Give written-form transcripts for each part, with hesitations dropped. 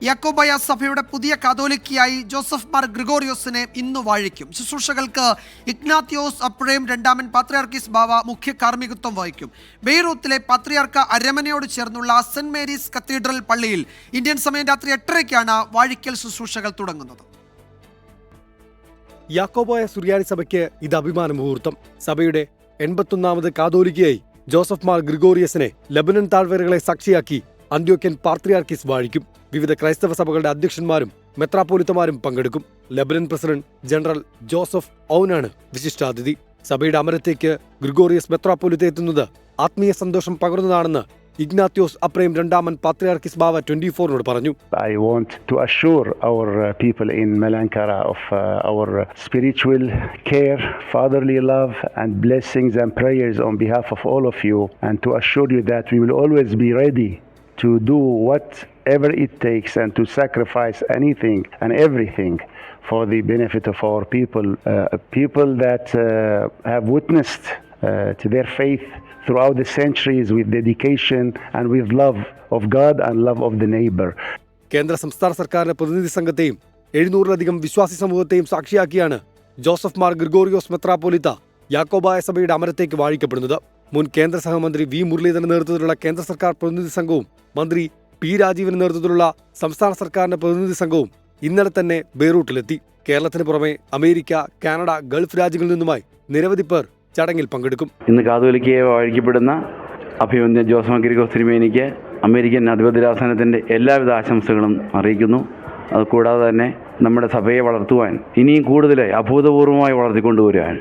യാക്കോബായ സഭയുടെ പുതിയ കാതോലിക്കയായി ജോസഫ് മാർ ഗ്രിഗോറിയോസിനെ ഇന്ന് വാഴിക്കും. ശുശ്രൂഷകൾക്ക് ഇഗ്നാത്തിയോസ് അപ്രേം രണ്ടാമൻ പാത്രിയാർക്കീസ് ബാവ മുഖ്യ കാർമ്മികത്വം വഹിക്കും. ബെയ്റൂത്തിലെ പാത്രിയാർക്ക് അരമനയോട് ചേർന്നുള്ള സെന്റ് മേരീസ് കത്തീഡ്രൽ പള്ളിയിൽ ഇന്ത്യൻ സമയം രാത്രി 8:30-ക്കാണ് വാഴിക്കൽ ശുശ്രൂഷകൾ തുടങ്ങുന്നത്. യാക്കോബായ സുറിയാനി സഭയ്ക്ക് ഇത് അഭിമാന മുഹൂർത്തം. സഭയുടെ 81ാമത് കാതോലിക്കയായി ജോസഫ് മാർ ഗ്രിഗോറിയസിനെ ലെബനൻ താഴ്വരകളെ സാക്ഷിയാക്കി അന്ത്യോക്യൻ പാത്രിയാർക്കീസ് വാഴിക്കും. വിവിധ ക്രൈസ്തവ സഭകളുടെ അധ്യക്ഷന്മാരും മെത്രാപ്പോലിത്തമാരും പങ്കെടുക്കും. ലെബനൻ പ്രസിഡന്റ് ജനറൽ ജോസഫ് ഔനാണ് വിശിഷ്ടാതിഥി. സഭയുടെ അമരത്തേക്ക് ഗ്രിഗോറിയസ് മെത്രാപ്പോലിത്ത എത്തുന്നത് ആത്മീയ സന്തോഷം പകർന്നതാണെന്ന് ഇഗ്നാത്തിയോസ് അപ്രേം രണ്ടാമൻ പാത്രിയാർക്കീസ് ബാവ 24-നോട് പറഞ്ഞു. I want to assure our people in Malankara of our spiritual care, fatherly love and blessings and prayers on behalf of all of you, and to assure you that we will always be ready to do whatever it takes and to sacrifice anything and everything for the benefit of our people that have witnessed to their faith throughout the centuries with dedication and with love of God and love of the neighbor. കേന്ദ്ര സംസ്ഥാന സർക്കാരിന്റെ പ്രതിനിധി സംഘത്തെയും 700-ലധികം വിശ്വാസി സമൂഹത്തെയും സാക്ഷിയാക്കിയാണ് Joseph Mar Gregorios മെത്രാപ്പോലിത്ത Yakobaya സഭയുടെ അമരത്തേക്ക് വാഴിക്കപ്പെടുന്നത്. മുൻ കേന്ദ്ര സഹമന്ത്രി വി മുരളീധരന്റെ നേതൃത്വത്തിലുള്ള കേന്ദ്ര സർക്കാർ പ്രതിനിധി സംഘവും മന്ത്രി പി രാജീവിന്റെ നേതൃത്വത്തിലുള്ള സംസ്ഥാന സർക്കാരിന്റെ പ്രതിനിധി സംഘവും ഇന്നലെ തന്നെ ബെയ്റൂട്ടിലെത്തി. കേരളത്തിന് പുറമെ അമേരിക്ക, കാനഡ, ഗൾഫ് രാജ്യങ്ങളിൽ നിന്നുമായി നിരവധി പേർ ചടങ്ങിൽ പങ്കെടുക്കും. ഇന്ന് കാതോലിക്കയെ വാഴിക്കപ്പെടുന്ന അഭിമന്യ ജോസഫ് മാർ ഗ്രിഗോറിയോസ് തിരുമേനിക്ക് അമേരിക്കൻ അധിപതിരാസനത്തിൻ്റെ എല്ലാവിധ ആശംസകളും അറിയിക്കുന്നു. അതുകൂടാതെ തന്നെ നമ്മുടെ സഭയെ വളർത്തുവാൻ ഇനിയും കൂടുതലായി അഭൂതപൂർവമായി വളർത്തിക്കൊണ്ടുവരുവാൻ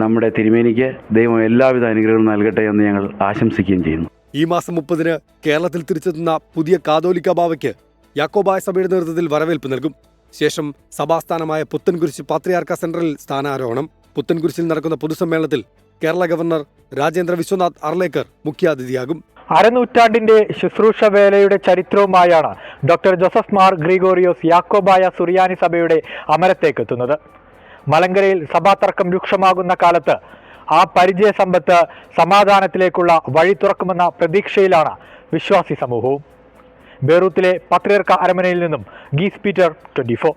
നമ്മുടെ തിരുമേനിക്ക് ദൈവം എല്ലാവിധ അനുഗ്രഹങ്ങളും നൽകട്ടെ എന്ന് ഞങ്ങൾ ആശംസിക്കുകയും ചെയ്യുന്നു. ഈ മാസം 30-ന് കേരളത്തിൽ തിരിച്ചെത്തുന്ന പുതിയ കാതോലിക്ക ബാവയ്ക്ക് യാക്കോബായ സഭയുടെ നേതൃത്വത്തിൽ വരവേൽപ്പ് നൽകും. ശേഷം സഭാസ്ഥാനമായ പുത്തൻകുരിശ് പാത്രിയാർക്ക സെന്ററിൽ സ്ഥാനാരോഹണം. പുത്തൻകുരിശിൽ നടക്കുന്ന പൊതുസമ്മേളനത്തിൽ കേരള ഗവർണർ രാജേന്ദ്ര വിശ്വനാഥ് അർലേക്കർ മുഖ്യാതിഥിയാകും. അരനൂറ്റാണ്ടിന്റെ ശുശ്രൂഷ വേലയുടെ ചരിത്രവുമായാണ് ഡോക്ടർ ജോസഫ് മാർ ഗ്രിഗോറിയോസ് യാക്കോബായ സുറിയാനി സഭയുടെ അമരത്തേക്കെത്തുന്നത്. മലങ്കരയിൽ സഭാതർക്കം രൂക്ഷമാകുന്ന കാലത്ത് ആ പരിചയ സമ്പത്ത് സമാധാനത്തിലേക്കുള്ള വഴി തുറക്കുമെന്ന പ്രതീക്ഷയിലാണ് വിശ്വാസി സമൂഹവും. ബെയ്റൂത്തിലെ പാത്രിയാർക്ക അരമനയിൽ നിന്നും ഗീസ് പീറ്റർ, 24.